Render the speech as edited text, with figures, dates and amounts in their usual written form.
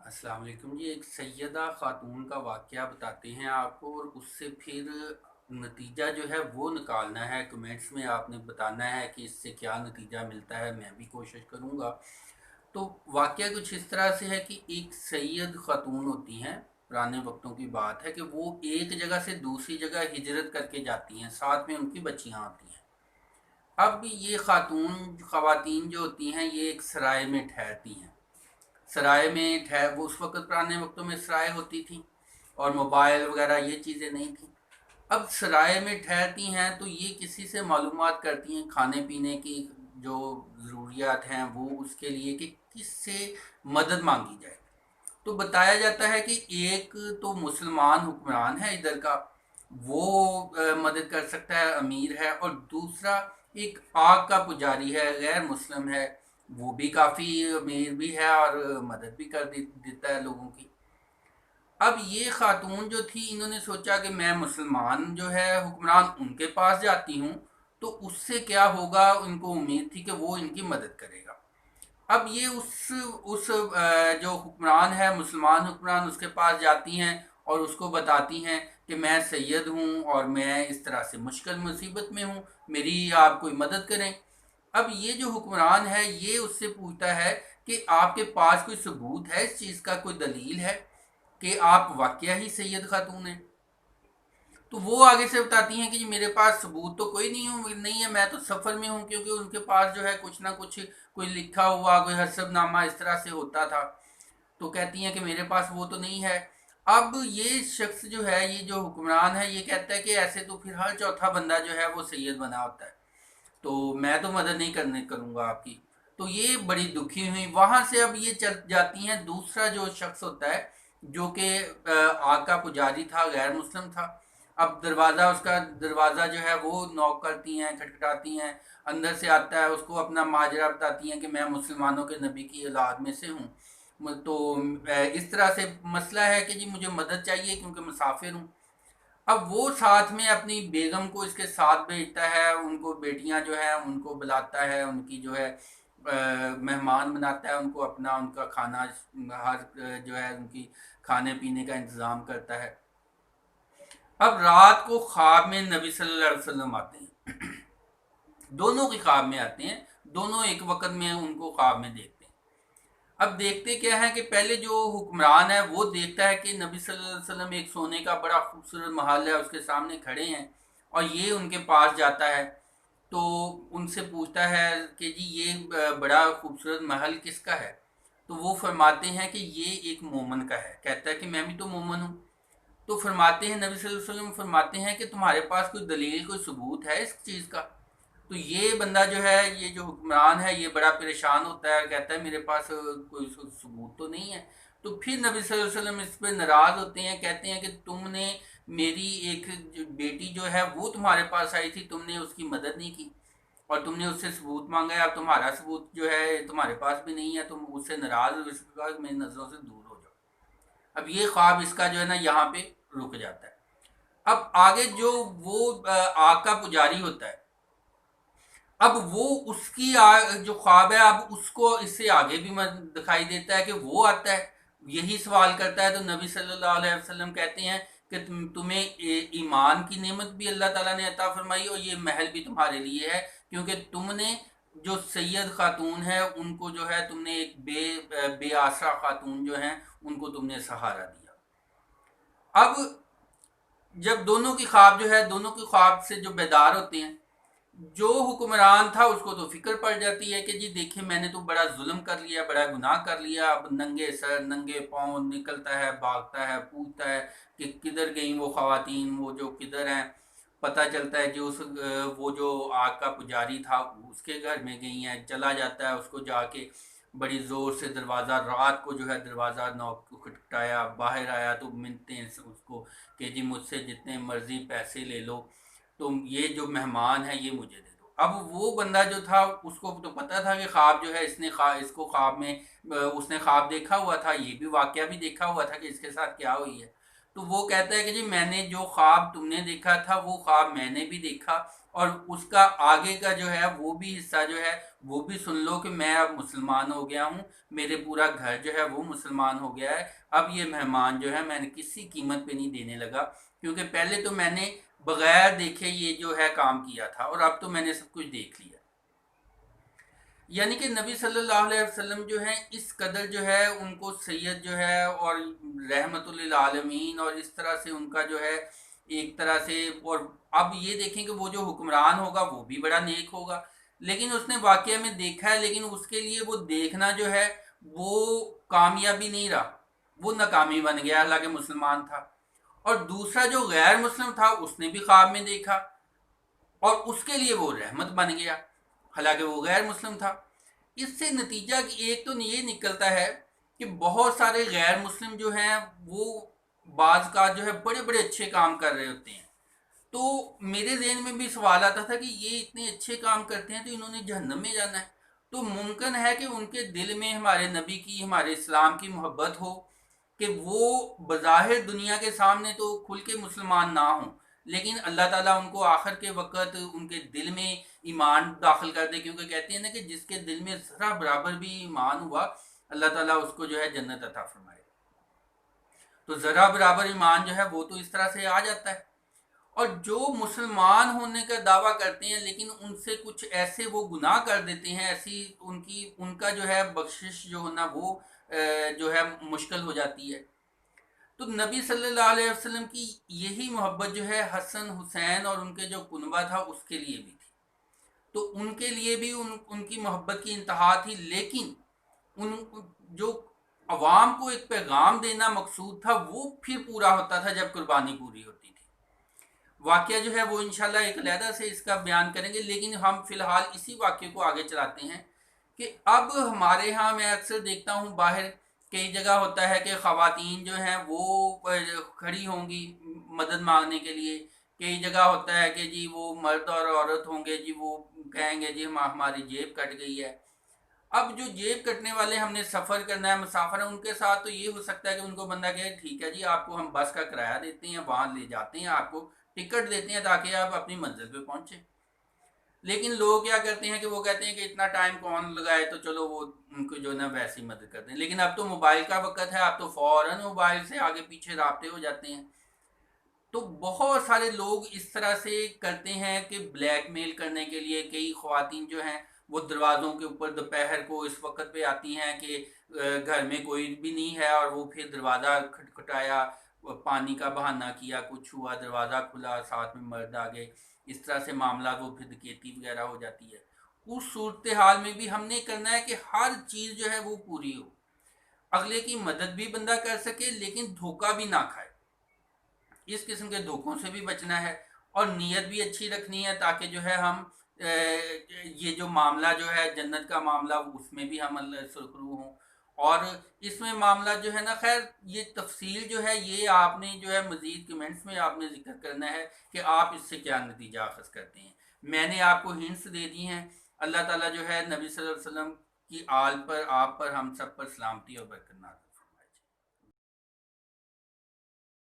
अस्सलाम वालेकुम जी। एक सैयदा खातून का वाक़या बताते हैं आपको, और उससे फिर नतीजा जो है वो निकालना है। कमेंट्स में आपने बताना है कि इससे क्या नतीजा मिलता है, मैं भी कोशिश करूँगा। तो वाक़या कुछ इस तरह से है कि एक सैयद खातून होती हैं, पुराने वक्तों की बात है कि वो एक जगह से दूसरी जगह हिजरत करके जाती हैं, साथ में उनकी बच्चियाँ आती हैं। अब ये खातून ख़वातीन जो होती हैं ये एक सराय में ठहरती हैं। सराय में ठहर वो उस वक्त पुराने वक्तों में सराय होती थी और मोबाइल वगैरह ये चीज़ें नहीं थी। अब सराय में ठहरती हैं तो ये किसी से मालूमात करती हैं खाने पीने की, जो ज़रूरियात हैं वो उसके लिए, कि किससे मदद मांगी जाए। तो बताया जाता है कि एक तो मुसलमान हुक्मरान है इधर का, वो मदद कर सकता है, अमीर है। और दूसरा एक आग का पुजारी है, गैर मुस्लिम है, वो भी काफ़ी अमीर भी है और मदद भी देता है लोगों की। अब ये खातून जो थी, इन्होंने सोचा कि मैं मुसलमान जो है हुक्मरान उनके पास जाती हूँ, तो उससे क्या होगा। उनको उम्मीद थी कि वो इनकी मदद करेगा। अब ये जो हुक्मरान है, मुसलमान हुक्मरान, उसके पास जाती हैं और उसको बताती हैं कि मैं सैयद हूँ और मैं इस तरह से मुश्किल मुसीबत में हूँ, मेरी आप कोई मदद करें। अब ये जो हुक्मरान है ये उससे पूछता है कि आपके पास कोई सबूत है इस चीज़ का, कोई दलील है कि आप वाकया ही सैयद खातून हैं। तो वो आगे से बताती हैं कि जी मेरे पास सबूत तो कोई नहीं है, मैं तो सफ़र में हूँ, क्योंकि उनके पास जो है कुछ ना कुछ कोई लिखा हुआ, कोई हसबनामा इस तरह से होता था। तो कहती हैं कि मेरे पास वो तो नहीं है। अब ये शख्स जो है, ये जो हुक्मरान है, ये कहता है कि ऐसे तो फिर हर चौथा बंदा जो है वो सैयद बना होता है, तो मैं तो मदद नहीं करने करूँगा आपकी। तो ये बड़ी दुखी हुई। वहाँ से अब ये चल जाती हैं, दूसरा जो शख्स होता है जो कि आग का पुजारी था, गैर मुस्लिम था। अब दरवाज़ा जो है वो नॉक करती हैं, खटखटाती हैं। अंदर से आता है, उसको अपना माजरा बताती हैं कि मैं मुसलमानों के नबी की औलाद में से हूँ। तो इस तरह से मसला है कि जी मुझे मदद चाहिए क्योंकि मुसाफिर हूँ। अब वो साथ में अपनी बेगम को इसके साथ भेजता है, उनको बेटियां जो है उनको बुलाता है, उनकी जो है मेहमान बनाता है उनको अपना, उनका खाना हर जो है उनकी खाने पीने का इंतज़ाम करता है। अब रात को ख्वाब में नबी सल्लल्लाहु अलैहि वसल्लम आते हैं। दोनों के ख्वाब में आते हैं, दोनों एक वक्त में उनको ख्वाब में देखते हैं। अब देखते क्या है कि पहले जो हुक्मरान है वो देखता है कि नबी सल्लल्लाहु अलैहि वसल्लम एक सोने का बड़ा खूबसूरत महल है, उसके सामने खड़े हैं, और ये उनके पास जाता है। तो उनसे पूछता है कि जी ये बड़ा खूबसूरत महल किसका है। तो वो फरमाते हैं कि ये एक मोमन का है। कहता है कि मैं भी तो मोमन हूँ। तो फरमाते हैं, नबी सल्लल्लाहु अलैहि वसल्लम फरमाते हैं कि तुम्हारे पास कोई दलील, कोई सबूत है इस चीज़ का। तो ये बंदा जो है, ये जो हुक्मरान है, ये बड़ा परेशान होता है, कहता है मेरे पास कोई सबूत तो नहीं है। तो फिर नबी सल्लल्लाहु अलैहि वसल्लम इस पर नाराज़ होते हैं, कहते हैं कि तुमने मेरी एक बेटी जो है वो तुम्हारे पास आई थी, तुमने उसकी मदद नहीं की और तुमने उससे सबूत मांगा है। अब तुम्हारा सबूत जो है तुम्हारे पास भी नहीं है, तुम उससे नाराज़ हो, इसके बाद मेरी नज़रों से दूर हो जाओ। अब ये ख्वाब इसका जो है ना यहाँ पे रुक जाता है। अब आगे जो वो आग का पुजारी होता है, अब वो जो ख्वाब है, अब उसको इससे आगे भी दिखाई देता है कि वो आता है, यही सवाल करता है। तो नबी सल्लल्लाहु अलैहि वसल्लम कहते हैं कि तुम्हें ईमान की नेमत भी अल्लाह ताला ने अता फरमाई, और ये महल भी तुम्हारे लिए है, क्योंकि तुमने जो सैयद खातून है उनको जो है तुमने एक बेआसरा खातून जो है उनको तुमने सहारा दिया। अब जब दोनों की ख्वाब जो है, दोनों की ख्वाब से जो बेदार होते हैं, जो हुक्मरान था उसको तो फिक्र पड़ जाती है कि जी देखिए मैंने तो बड़ा जुल्म कर लिया, बड़ा गुनाह कर लिया। अब नंगे सर नंगे पाँव निकलता है, भागता है, पूछता है कि किधर गई वो ख़वातीन, वो जो किधर हैं। पता चलता है जो वो जो आग का पुजारी था उसके घर में गई हैं। चला जाता है, उसको जाके बड़ी ज़ोर से दरवाज़ा, रात को जो है दरवाज़ा नॉक खटखटाया, बाहर आया तो मिलते हैं उसको कि जी मुझसे जितने मर्ज़ी पैसे ले लो, तो ये जो मेहमान है ये मुझे दे दो। अब वो बंदा जो था उसको तो पता था कि ख्वाब जो है इसको ख्वाब में उसने ख्वाब देखा हुआ था, ये भी वाकया भी देखा हुआ था कि इसके साथ क्या हुई है। तो वो कहता है कि जी मैंने जो ख्वाब तुमने देखा था वो ख्वाब मैंने भी देखा, اور اس کا آگے کا جو ہے وہ بھی حصہ جو ہے وہ بھی سن لو کہ میں اب مسلمان ہو گیا ہوں، میرے پورا گھر جو ہے وہ مسلمان ہو گیا ہے، اب یہ مہمان جو ہے میں نے کسی قیمت پہ نہیں دینے لگا، کیونکہ پہلے تو میں نے بغیر دیکھے یہ جو ہے کام کیا تھا، اور اب تو میں نے سب کچھ دیکھ لیا۔ یعنی کہ نبی صلی اللہ علیہ وسلم جو ہے اس قدر جو ہے ان کو سید جو ہے اور رحمت للعالمین، اور اس طرح سے ان کا جو ہے ایک طرح سے، اور اب یہ دیکھیں کہ وہ جو حکمران ہوگا وہ بھی بڑا نیک ہوگا، لیکن اس نے واقعہ میں دیکھا ہے، لیکن اس کے لیے وہ دیکھنا جو ہے وہ کامیابی نہیں رہا، وہ ناکامی بن گیا، حالانکہ مسلمان تھا۔ اور دوسرا جو غیر مسلم تھا اس نے بھی خواب میں دیکھا، اور اس کے لیے وہ رحمت بن گیا، حالانکہ وہ غیر مسلم تھا۔ اس سے نتیجہ ایک تو یہ نکلتا ہے کہ بہت سارے غیر مسلم جو ہیں وہ بعض کا جو ہے بڑے بڑے اچھے کام کر رہے ہوتے ہیں، تو میرے ذہن میں بھی سوال آتا تھا کہ یہ اتنے اچھے کام کرتے ہیں تو انہوں نے جہنم میں جانا ہے؟ تو ممکن ہے کہ ان کے دل میں ہمارے نبی کی، ہمارے اسلام کی محبت ہو، کہ وہ بظاہر دنیا کے سامنے تو کھل کے مسلمان نہ ہوں، لیکن اللہ تعالیٰ ان کو آخر کے وقت ان کے دل میں ایمان داخل کر دے، کیونکہ کہتے ہیں نا کہ جس کے دل میں ذرا برابر بھی ایمان ہوا اللہ تعالیٰ اس کو جو ہے جنت عطا فرمائے۔ تو ذرا برابر ایمان جو ہے وہ تو اس طرح سے آ جاتا ہے۔ اور جو مسلمان ہونے کا دعویٰ کرتے ہیں لیکن ان سے کچھ ایسے وہ گناہ کر دیتے ہیں، ایسی ان کا جو ہے بخشش جو ہونا وہ جو ہے مشکل ہو جاتی ہے۔ تو نبی صلی اللہ علیہ وسلم کی یہی محبت جو ہے حسن حسین اور ان کے جو کنبہ تھا اس کے لیے بھی تھی، تو ان کے لیے بھی ان کی محبت کی انتہا تھی، لیکن ان جو عوام کو ایک پیغام دینا مقصود تھا وہ پھر پورا ہوتا تھا جب قربانی پوری ہوتی تھی۔ واقعہ جو ہے وہ انشاءاللہ ایک علیحدہ سے اس کا بیان کریں گے، لیکن ہم فی الحال اسی واقعے کو آگے چلاتے ہیں کہ اب ہمارے ہاں میں اکثر دیکھتا ہوں باہر کئی جگہ ہوتا ہے کہ خواتین جو ہیں وہ کھڑی ہوں گی مدد مانگنے کے لیے، کئی جگہ ہوتا ہے کہ جی وہ مرد اور عورت ہوں گے، جی وہ کہیں گے جی ہماری جیب کٹ گئی ہے۔ اب جو جیب کٹنے والے ہم نے سفر کرنا ہے، مسافر ہیں، ان کے ساتھ تو یہ ہو سکتا ہے کہ ان کو بندہ کہے ٹھیک ہے جی آپ کو ہم بس کا کرایہ دیتے ہیں، وہاں لے جاتے ہیں، آپ کو ٹکٹ دیتے ہیں تاکہ آپ اپنی منزل پہ پہنچیں۔ لیکن لوگ کیا کرتے ہیں کہ وہ کہتے ہیں کہ اتنا ٹائم کون لگائے، تو چلو وہ ان کو جو ہے نا ویسے ہی مدد کرتے ہیں، لیکن اب تو موبائل کا وقت ہے، اب تو فوراً موبائل سے آگے پیچھے رابطے ہو جاتے ہیں۔ تو بہت سارے لوگ اس طرح سے کرتے ہیں کہ بلیک میل کرنے کے لیے کئی خواتین جو ہیں وہ دروازوں کے اوپر دوپہر کو اس وقت پہ آتی ہیں کہ گھر میں کوئی بھی نہیں ہے، اور وہ پھر دروازہ کھٹکھٹایا، پانی کا بہانہ کیا، کچھ ہوا، دروازہ کھلا، ساتھ میں مرد آ گئے، اس طرح سے معاملات وہ پھر ڈکیتی وغیرہ ہو جاتی ہے۔ اس صورتحال میں بھی ہم نے کرنا ہے کہ ہر چیز جو ہے وہ پوری ہو، اگلے کی مدد بھی بندہ کر سکے لیکن دھوکہ بھی نہ کھائے، اس قسم کے دھوکوں سے بھی بچنا ہے، اور نیت بھی اچھی رکھنی ہے تاکہ جو ہے ہم یہ جو معاملہ جو ہے جنت کا معاملہ اس میں بھی ہم اللہ سرخرو ہوں۔ اور اس میں معاملہ جو ہے نا، خیر یہ تفصیل جو ہے یہ آپ نے جو ہے مزید کمنٹس میں آپ نے ذکر کرنا ہے کہ آپ اس سے کیا نتیجہ اخذ کرتے ہیں۔ میں نے آپ کو ہنٹس دے دی ہیں۔ اللہ تعالیٰ جو ہے نبی صلی اللہ علیہ وسلم کی آل پر، آپ پر، ہم سب پر سلامتی اور برکت نازل